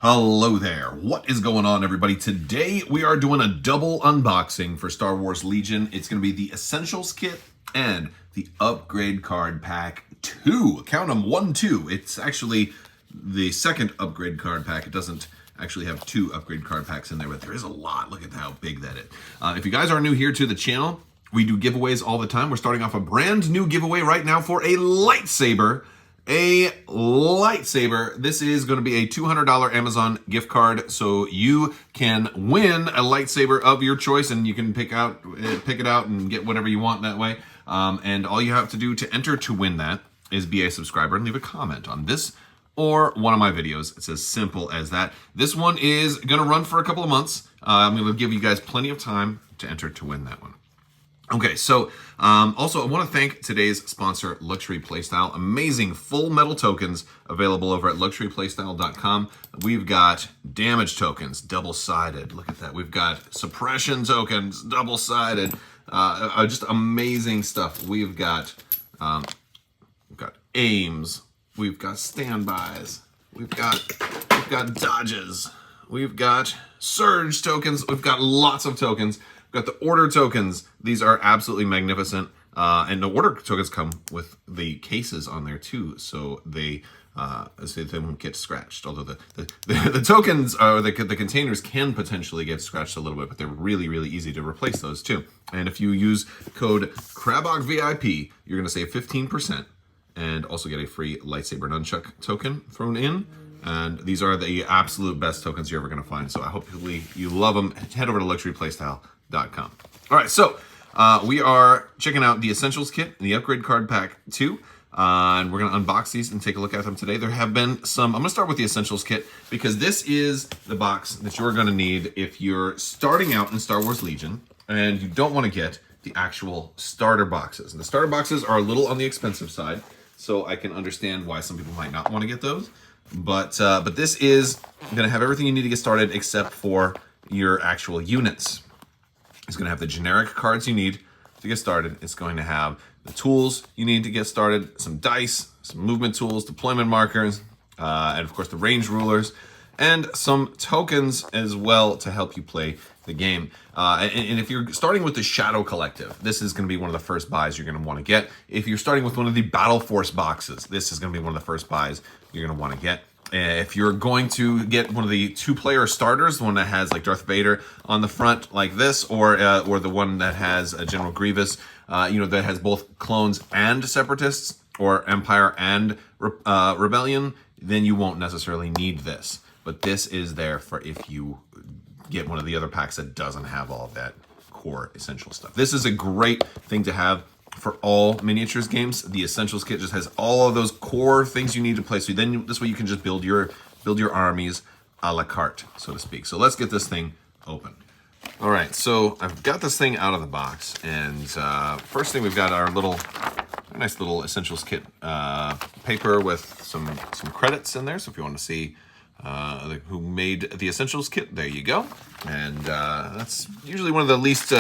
Hello there. What is going on, everybody? Today we are doing a double unboxing for Star Wars Legion. It's going to be the Essentials Kit and the Upgrade Card Pack 2. Count them, 1, 2. It's actually the second Upgrade Card Pack. It doesn't actually have 2 Upgrade Card Packs in there, but there is a lot. Look at how big that is. If you guys are new here to the channel, we do giveaways all the time. We're starting off a brand new giveaway right now for a lightsaber. This is going to be a $200 Amazon gift card, so you can win a lightsaber of your choice, and you can pick it out and get whatever you want that way. And all you have to do to enter to win that is be a subscriber and leave a comment on this or one of my videos. It's as simple as that. This one is going to run for a couple of months. I'm going to give you guys plenty of time to enter to win that one. Okay, so also I want to thank today's sponsor, Luxury Playstyle. Amazing full metal tokens available over at luxuryplaystyle.com. We've got damage tokens, double-sided. Look at that. We've got suppression tokens, double-sided. Just amazing stuff. We've got aims. We've got standbys. We've got dodges. We've got surge tokens. We've got lots of tokens. Got the order tokens. These are absolutely magnificent. And the order tokens come with the cases on there too, so they won't get scratched. Although the tokens or the containers can potentially get scratched a little bit, but they're really, really easy to replace those too. And if you use code Crabbok VIP, you're gonna save 15% and also get a free lightsaber nunchuck token thrown in. And these are the absolute best tokens you're ever gonna find. So I hope you love them. Head over to luxuryplaystyle.com. All right, so we are checking out the Essentials Kit and the Upgrade Card Pack 2, and we're going to unbox these and take a look at them today. There have been some. I'm going to start with the Essentials Kit because this is the box that you're going to need if you're starting out in Star Wars Legion and you don't want to get the actual starter boxes. And the starter boxes are a little on the expensive side, so I can understand why some people might not want to get those. But this is going to have everything you need to get started except for your actual units. It's going to have the generic cards you need to get started. It's going to have the tools you need to get started, some dice, some movement tools, deployment markers, and of course the range rulers, and some tokens as well to help you play the game. And if you're starting with the Shadow Collective, this is going to be one of the first buys you're going to want to get. If you're starting with one of the Battle Force boxes, this is going to be one of the first buys you're going to want to get. If you're going to get one of the 2-player starters, the one that has like Darth Vader on the front like this, or the one that has General Grievous, that has both clones and separatists, or Empire and Rebellion, then you won't necessarily need this. But this is there for if you get one of the other packs that doesn't have all of that core essential stuff. This is a great thing to have for all miniatures games. The Essentials Kit just has all of those core things you need to play. So then this way you can just build your armies a la carte, so to speak. So let's get this thing open. All right, so I've got this thing out of the box, and first thing we've got our nice little Essentials Kit paper with some credits in there. So if you want to see who made the Essentials Kit, there you go. And that's usually one of the least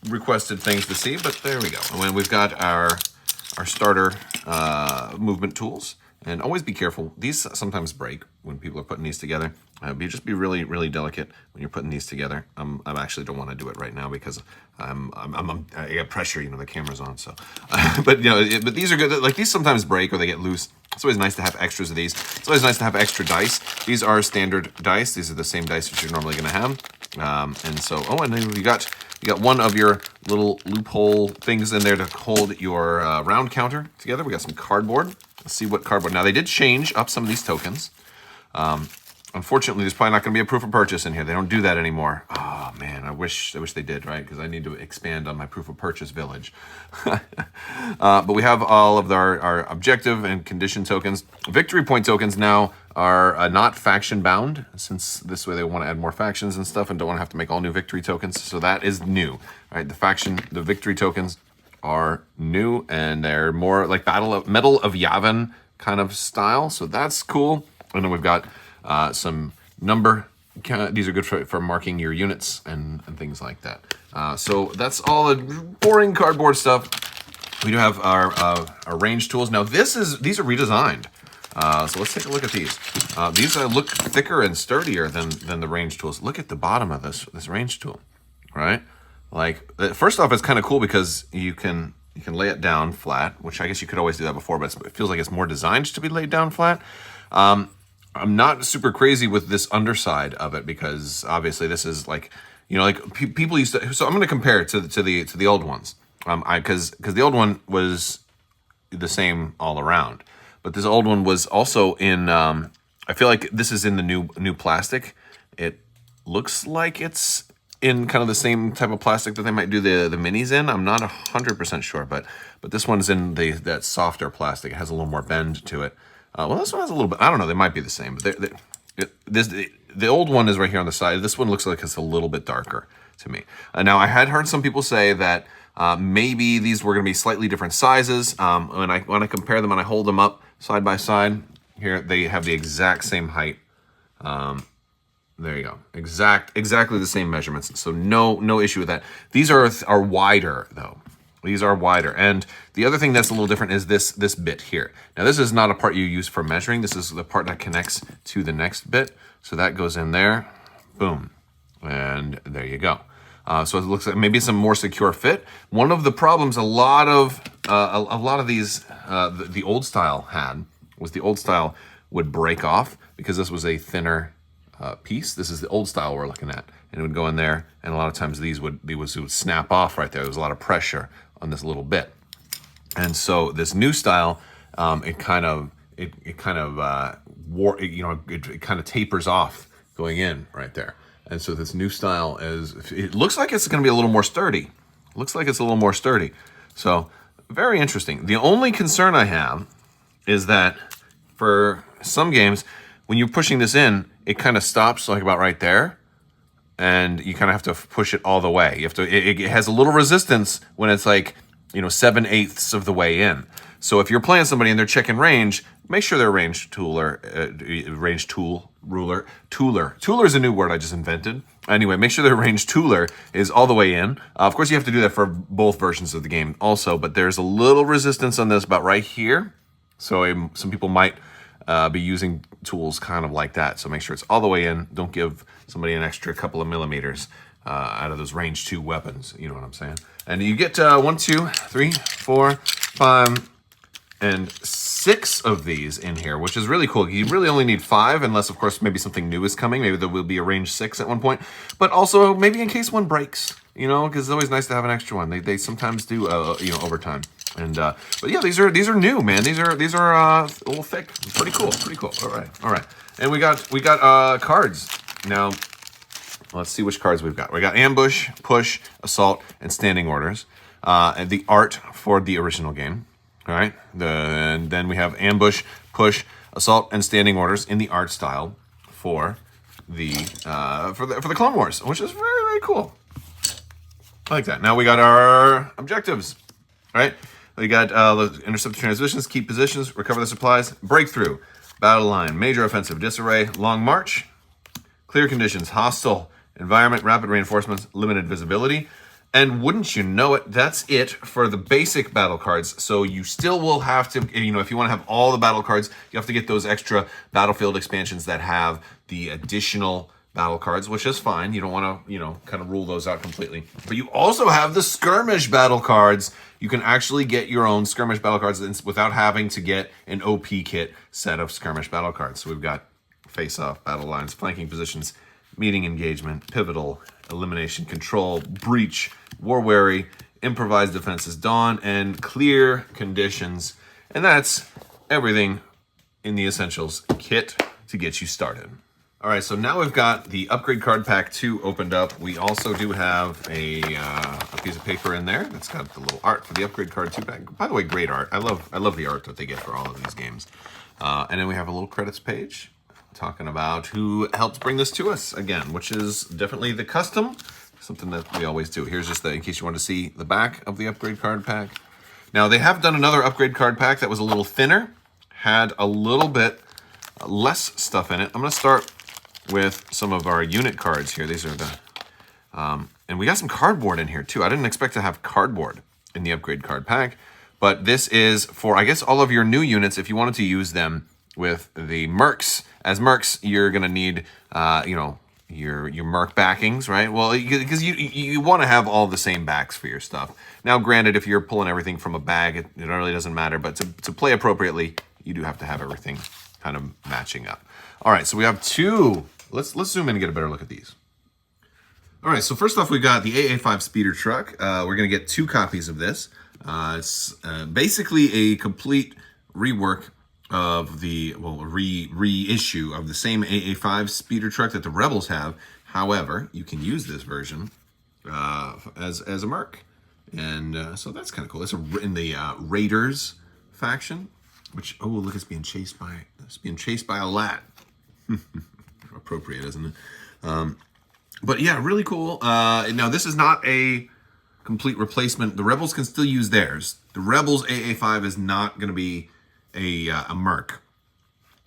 requested things to see, but there we go. And when we've got our starter movement tools, and always be careful. These sometimes break when people are putting these together. Just be really, really delicate when you're putting these together. I actually don't want to do it right now because I got pressure. The camera's on. So, but these are good. Like these sometimes break or they get loose. It's always nice to have extras of these. It's always nice to have extra dice. These are standard dice. These are the same dice that you're normally going to have. And so, and then you got one of your little loophole things in there to hold your round counter together. We got some cardboard. Let's see what cardboard. Now they did change up some of these tokens. Unfortunately, there's probably not going to be a proof of purchase in here. They don't do that anymore. Oh man, I wish they did, right? Because I need to expand on my proof of purchase village. But we have all of our objective and condition tokens. Victory point tokens now are not faction bound, since this way they want to add more factions and stuff and don't want to have to make all new victory tokens. So that is new. All right, the victory tokens are new, and they're more like Medal of Yavin kind of style. So that's cool. And then we've got some number. These are good for marking your units and things like that. So that's all the boring cardboard stuff. We do have our range tools. Now these are redesigned. So let's take a look at these. These look thicker and sturdier than the range tools. Look at the bottom of this range tool, right? Like, first off, it's kind of cool because you can lay it down flat, which I guess you could always do that before, but it feels like it's more designed to be laid down flat. I'm not super crazy with this underside of it because obviously this is like, like people used to. So I'm going to compare it to the old ones, because the old one was the same all around, but this old one was also in. I feel like this is in the new plastic. It looks like it's in kind of the same type of plastic that they might do the minis in. I'm not 100% sure, but this one's in that softer plastic. It has a little more bend to it. Well, this one has a little bit. I don't know. They might be the same, but the old one is right here on the side. This one looks like it's a little bit darker to me. Now, I had heard some people say that maybe these were going to be slightly different sizes. When I compare them and I hold them up side by side, here they have the exact same height. There you go. Exactly the same measurements. So no issue with that. These are wider though. These are wider. And the other thing that's a little different is this bit here. Now, this is not a part you use for measuring. This is the part that connects to the next bit. So that goes in there. Boom. And there you go. So it looks like maybe some more secure fit. One of the problems a lot of these, the old style had, was the old style would break off because this was a thinner piece. This is the old style we're looking at. And it would go in there, and a lot of times these would snap off right there. There was a lot of pressure on this little bit, and so this new style, it kind of tapers off going in right there. And so this new style it looks like it's going to be a little more sturdy. Looks like it's a little more sturdy. So very interesting. The only concern I have is that for some games, when you're pushing this in, it kind of stops like about right there. And you kind of have to push it all the way. You have to. It has a little resistance when it's like 7/8 of the way in. So if you're playing somebody and they're checking range, make sure their range ruler. Tooler is a new word I just invented. Anyway, make sure their range tooler is all the way in. Of course, you have to do that for both versions of the game also. But there's a little resistance on this about right here. So some people might be using tools kind of like that. So make sure it's all the way in. Don't give somebody an extra couple of millimeters out of those range 2 weapons. You know what I'm saying? And you get 1, 2, 3, 4, 5, and 6 of these in here, which is really cool. You really only need 5, unless, of course, maybe something new is coming. Maybe there will be a range 6 at one point. But also, maybe in case one breaks, because it's always nice to have an extra one. They sometimes do, over time. And but yeah, these are new, man. These are a little thick. Pretty cool. All right. And we got cards now. Let's see which cards we've got. We got ambush, push, assault, and standing orders. And the art for the original game. All right. And then we have ambush, push, assault, and standing orders in the art style for the Clone Wars, which is very, very cool. I like that. Now we got our objectives. All right. We got intercept the transmissions, keep positions, recover the supplies, breakthrough, battle line, major offensive, disarray, long march, clear conditions, hostile environment, rapid reinforcements, limited visibility. And wouldn't you know it, that's it for the basic battle cards. So you still will have to, if you want to have all the battle cards, you have to get those extra battlefield expansions that have the additional battle cards, which is fine. You don't want to, kind of rule those out completely. But you also have the skirmish battle cards. You can actually get your own skirmish battle cards without having to get an OP kit set of skirmish battle cards. So we've got face-off, battle lines, flanking positions, meeting engagement, pivotal, elimination, control, breach, war weary, improvised defenses, dawn, and clear conditions. And that's everything in the Essentials kit to get you started. All right, so now we've got the Upgrade Card Pack 2 opened up. We also do have a piece of paper in there that's got the little art for the Upgrade Card 2 pack. By the way, great art. I love the art that they get for all of these games. And then we have a little credits page talking about who helped bring this to us again, which is definitely the custom, something that we always do. Here's just in case you want to see the back of the Upgrade Card Pack. Now, they have done another Upgrade Card Pack that was a little thinner, had a little bit less stuff in it. I'm going to start with some of our unit cards here. These are the, and we got some cardboard in here too. I didn't expect to have cardboard in the Upgrade Card Pack, but this is for, I guess, all of your new units if you wanted to use them with the mercs. As mercs, you're gonna need, you know, your merc backings, right? Well, because you want to have all the same backs for your stuff. Now, granted, if you're pulling everything from a bag, it really doesn't matter. But to play appropriately, you do have to have everything kind of matching up. All right, so we have two. Let's zoom in and get a better look at these. All right, so first off, we've got the AA5 speeder truck. We're gonna get 2 copies of this. It's basically a complete rework of the, well, reissue of the same AA5 speeder truck that the Rebels have. However, you can use this version as a merc, and so that's kind of cool. It's in the Raiders faction, which, oh look, it's being chased by a lat. Appropriate, isn't it? But yeah, really cool. Now this is not a complete replacement. The Rebels can still use theirs. The Rebels AA5 is not going to be a merc,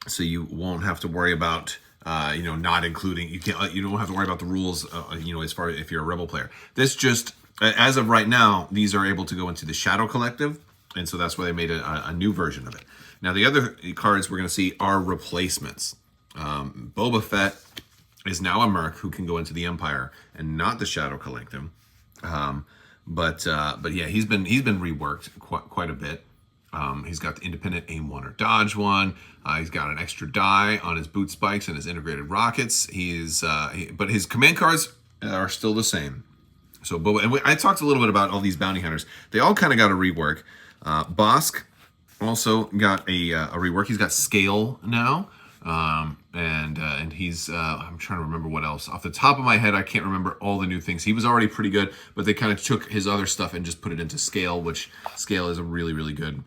so you won't have to worry about you know, not including, you don't have to worry about the rules, you know, as far as if you're a Rebel player. This just, as of right now, these are able to go into the Shadow Collective, and so that's why they made a new version of it. Now the other cards we're going to see are replacements. Boba Fett is now a merc who can go into the Empire and not the Shadow Collective. But yeah, he's been reworked quite a bit. He's got the independent aim 1 or dodge 1. He's got an extra die on his boot spikes and his integrated rockets. But his command cards are still the same. So Boba, and I talked a little bit about all these bounty hunters. They all kind of got a rework. Bosk also got a rework. He's got scale now. And he's I'm trying to remember what else off the top of my head. I can't remember all the new things. He was already pretty good, but they kind of took his other stuff and just put it into scale, which scale is a really good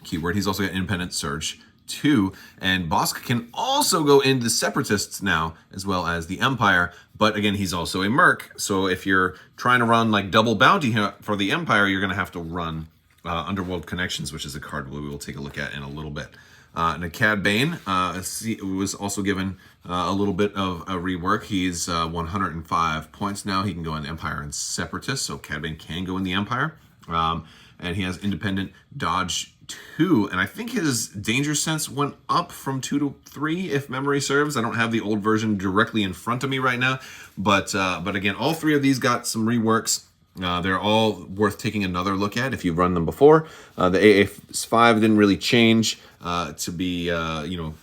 keyword. He's also got independent search 2, and Bosk can also go into Separatists now as well as the Empire, but again, he's also a merc. So if you're trying to run like double bounty for the Empire, you're going to have to run Underworld Connections, which is a card we will take a look at in a little bit. And Cad Bane was also given a little bit of a rework. He's 105 points now. He can go in Empire and Separatist, so Cad Bane can go in the Empire. And he has independent dodge 2, and I think his danger sense went up from 2 to 3, if memory serves. I don't have the old version directly in front of me right now, but again, all 3 of these got some reworks. They're all worth taking another look at if you've run them before. The AA5 didn't really change to be, you know,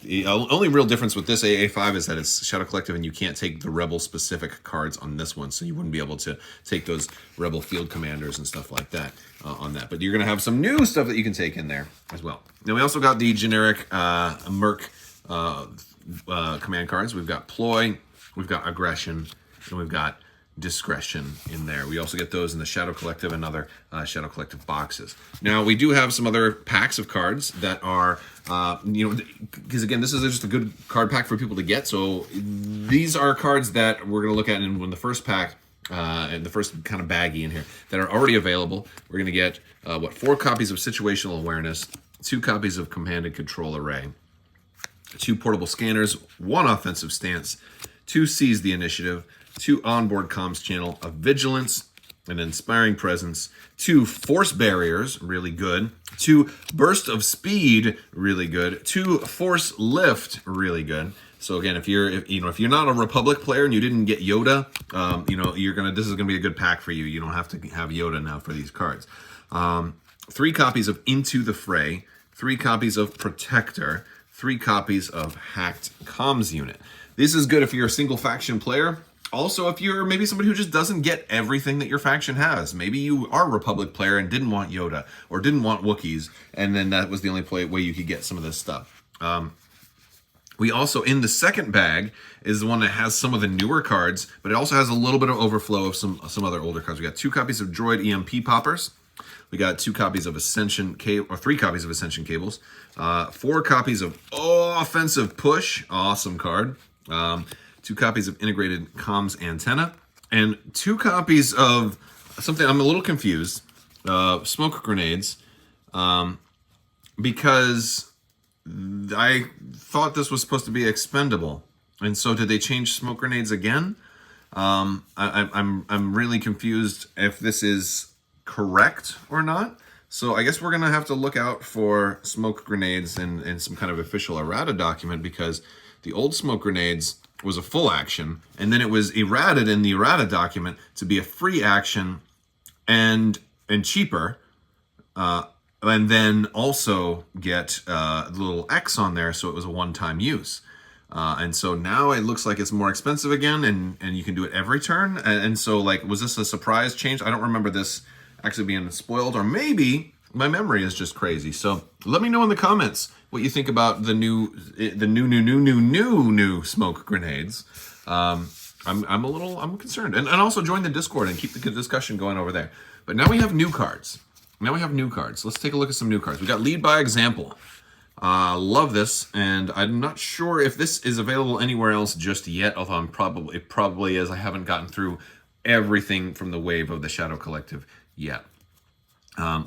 the only real difference with this AA5 is that it's Shadow Collective and you can't take the Rebel specific cards on this one, so you wouldn't be able to take those Rebel field commanders and stuff like that on that. But you're going to have some new stuff that you can take in there as well. Now we also got the generic Merc command cards. We've got Ploy, we've got Aggression, and we've got Discretion in there. We also get those in the Shadow Collective and other Shadow Collective boxes. Now we do have some other packs of cards that are, you know, because again, this is just a good card pack for people to get. So these are cards that we're going to look at in the first pack, and the first kind of baggie in here that are already available. We're going to get 4 copies of Situational Awareness, 2 copies of Command and Control Array, 2 portable scanners, 1 offensive stance, 2 Seize the Initiative, 2 onboard comms channel, a vigilance, an inspiring presence, 2 force barriers, really good, 2 burst of speed, really good, 2 force lift, really good. So again, if you're not a Republic player and you didn't get Yoda, you know, this is gonna be a good pack for you. You don't have to have Yoda now for these cards. 3 copies of Into the Fray, 3 copies of Protector, 3 copies of Hacked Comms Unit. This is good if you're a single faction player. Also, if you're maybe somebody who just doesn't get everything that your faction has. Maybe you are a Republic player and didn't want Yoda or didn't want Wookiees, and then that was the only way you could get some of this stuff. We also, in the second bag, is the one that has some of the newer cards, but it also has a little bit of overflow of some other older cards. We got 2 copies of Droid EMP Poppers. We got 2 copies of Ascension Cable, or 3 copies of Ascension Cables. 4 copies of Offensive Push, awesome card. 2 copies of Integrated Comms Antenna, and 2 copies of something I'm a little confused, smoke grenades, because I thought this was supposed to be expendable, and so did they change smoke grenades again? I'm really confused if this is correct or not. So I guess we're going to have to look out for smoke grenades in some kind of official errata document, because the old smoke grenades was a full action, and then it was errated in the errata document to be a free action and cheaper, and then also get the little X on there, so it was a one-time use. And so now it looks like it's more expensive again, and you can do it every turn. And so, like, was this a surprise change? I don't remember this actually being spoiled, or maybe my memory is just crazy. So let me know in the comments what you think about the new smoke grenades. I'm concerned, and also join the Discord and keep the discussion going over there. But now we have new cards. Let's take a look at some new cards. We got Lead by Example. Love this, and I'm not sure if this is available anywhere else just yet, although it probably is. I haven't gotten through everything from the wave of the Shadow Collective yet.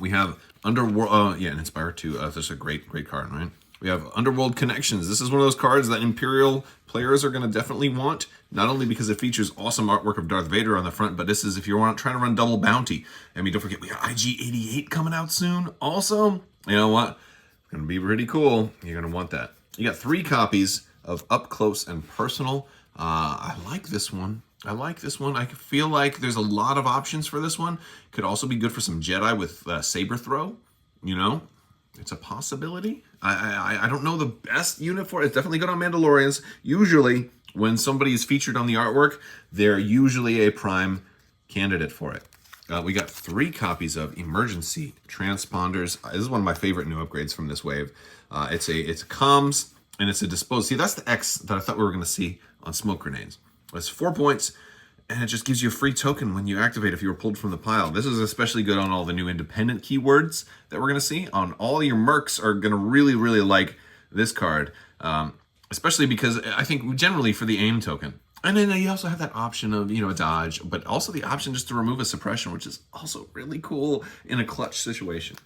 We have Underworld, and Inspire 2. This is a great card, right? We have Underworld Connections. This is one of those cards that Imperial players are going to definitely want, not only because it features awesome artwork of Darth Vader on the front, but this is if you're trying to run double bounty. I mean, don't forget, we got IG-88 coming out soon. Also, you know what? It's going to be pretty cool. You're going to want that. You got 3 copies of Up Close and Personal. I like this one. I feel like there's a lot of options for this one. Could also be good for some Jedi with saber throw. You know, it's a possibility. I don't know the best unit for it. It's definitely good on Mandalorians. Usually, when somebody is featured on the artwork, they're usually a prime candidate for it. We got 3 copies of Emergency Transponders. This is one of my favorite new upgrades from this wave. It's a comms, and it's a dispose. See, that's the X that I thought we were going to see on smoke grenades. It's 4 points, and it just gives you a free token when you activate if you were pulled from the pile. This is especially good on all the new independent keywords that we're going to see. On all your mercs are going to really, really like this card, especially because I think generally for the aim token. And then you also have that option of, a dodge, but also the option just to remove a suppression, which is also really cool in a clutch situation.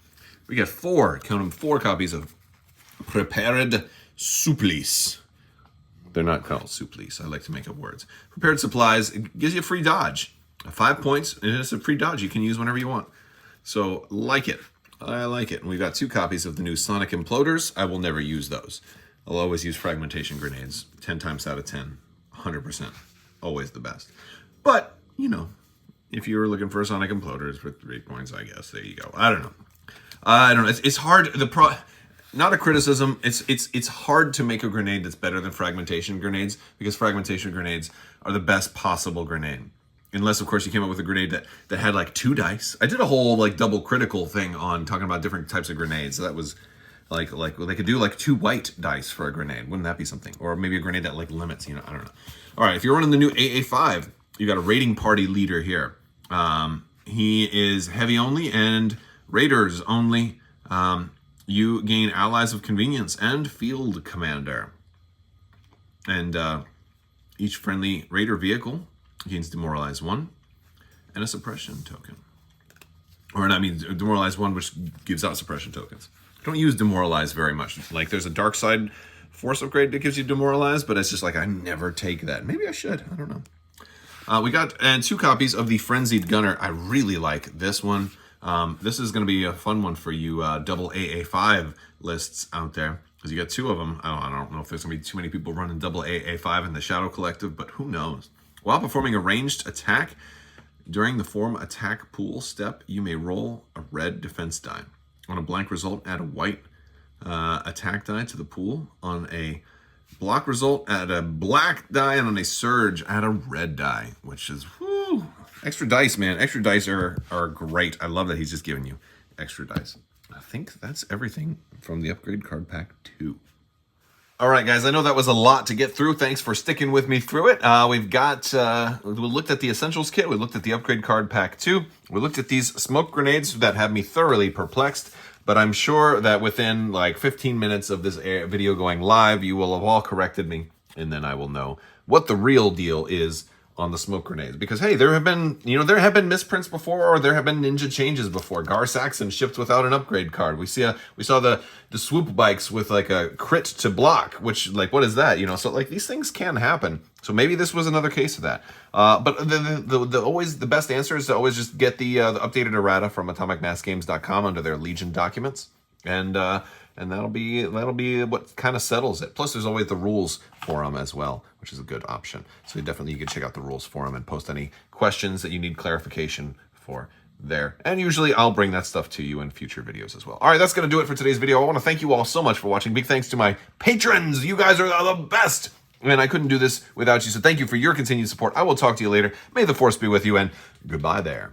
We got 4 copies of Prepared Supplies. They're not called supplies. I like to make up words. Prepared Supplies, it gives you a free dodge. 5 points, and it's a free dodge you can use whenever you want. So, like it. I like it. And we've got 2 copies of the new Sonic Imploders. I will never use those. I'll always use Fragmentation Grenades. 10 times out of 10. 100%. Always the best. But, if you were looking for Sonic Imploders for 3 points, I guess, there you go. I don't know. It's hard. Not a criticism. It's hard to make a grenade that's better than fragmentation grenades, because fragmentation grenades are the best possible grenade. Unless, of course, you came up with a grenade that had like 2 dice. I did a whole like double critical thing on talking about different types of grenades. So that was like they could do like 2 white dice for a grenade. Wouldn't that be something? Or maybe a grenade that like limits, I don't know. All right, if you're running the new AA5, you got a raiding party leader here. He is heavy only and raiders only. You gain allies of convenience and field commander. And each friendly raider vehicle gains Demoralize 1 and a suppression token. Demoralize 1, which gives out suppression tokens. I don't use Demoralize very much. Like, there's a dark side force upgrade that gives you Demoralize, but it's just like, I never take that. Maybe I should. I don't know. We got 2 copies of the Frenzied Gunner. I really like this one. This is going to be a fun one for you double AA5 lists out there, because you got 2 of them. I don't know if there's going to be too many people running double AA5 in the Shadow Collective, but who knows. While performing a ranged attack, during the form attack pool step, you may roll a red defense die. On a blank result, add a white attack die to the pool. On a block result, add a black die, and on a surge, add a red die, which is, whoo, extra dice, man. Extra dice are great. I love that he's just giving you extra dice. I think that's everything from the Upgrade Card Pack 2. All right, guys, I know that was a lot to get through. Thanks for sticking with me through it. We looked at the Essentials Kit. We looked at the Upgrade Card Pack 2. We looked at these smoke grenades that have me thoroughly perplexed. But I'm sure that within like 15 minutes of this video going live, you will have all corrected me. And then I will know what the real deal is on the smoke grenades, because hey, there have been misprints before, or there have been ninja changes before. Gar Saxon shipped without an upgrade card. We saw the swoop bikes with like a crit to block, which, like, what is that? So like these things can happen. So maybe this was another case of that. But the best answer is to always just get the updated errata from atomicmassgames.com under their Legion documents, and that'll be what kind of settles it. Plus, there's always the rules forum as well, which is a good option. So you can check out the rules forum and post any questions that you need clarification for there. And usually I'll bring that stuff to you in future videos as well. All right, that's going to do it for today's video. I want to thank you all so much for watching. Big thanks to my patrons. You guys are the best. And I couldn't do this without you. So thank you for your continued support. I will talk to you later. May the force be with you, and goodbye there.